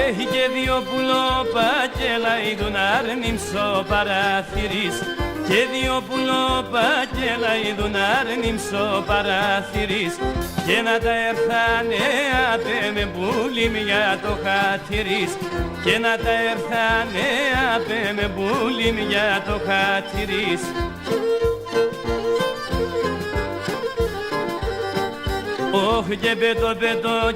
Έχει και δύο πουλοπάκελα ειδούν άρνημσο παραθυρής, και δύο πουλοπάκελα ειδούν άρνημσο παραθυρής, και να τα έρθανε απέ με μπουλιμ για το χατηρής, και να τα έρθανε απέ με μπουλιμ για το χατηρής. Όχ και πετώ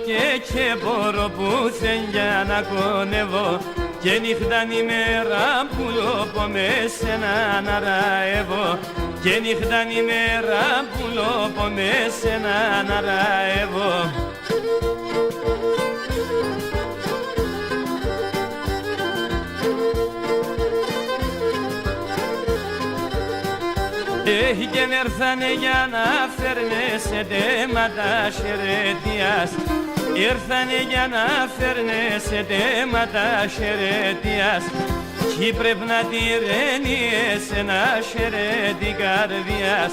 και μπορώ πουθεν για να κονεύω, και νύχταν ημέρα πουλόπω με σένα να ραεύω, και νύχταν ημέρα πουλόπω με σένα να ραεύω. Έχει και νερθάνε για να φέρνεσαι τέματα χαιρετίας, ήρθανε για να φέρνεσαι τέματα χαιρετίας, κι πρέπει να τη ρένιες ένα χαιρέτη καρδιάς,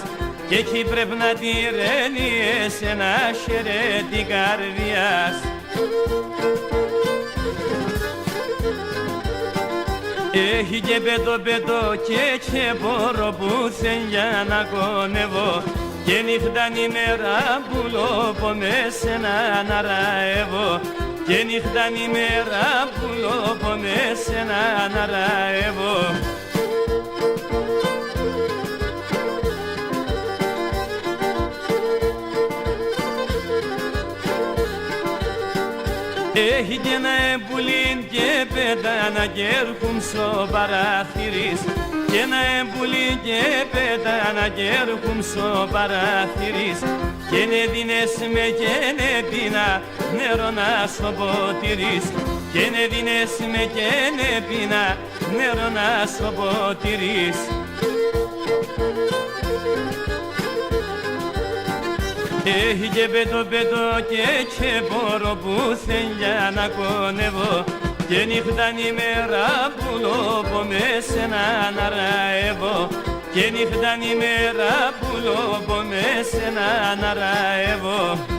και εκεί πρέπει να τη ρένιες ένα χαιρέτη καρδιάς. Έχει και πετώ και μπορώ πουθεν για να κονεύω, και νύχταν ημέρα πουλόπω με σένα να ραεύω, και νύχταν ημέρα πουλόπω με σένα να ραεύω. Έχει και ένα εμπουλίν και πετάνα και έρχουμσο παραθυρής, και ένα εμπουλίν και πετάνα και έρχουμσο παραθυρής, και ναι δίνες με και ναι πίνα νερό να στο ποτηρείς, και ναι δίνες με και ναι πίνα νερό να στο ποτηρείς. Έχει και πετώ και μπορώ πουθεν για να κονεύω, και νύχταν ημέρα πουλόπω με σένα να ραεύω, και νύχταν ημέρα πουλόπω με σένα να ραεύω.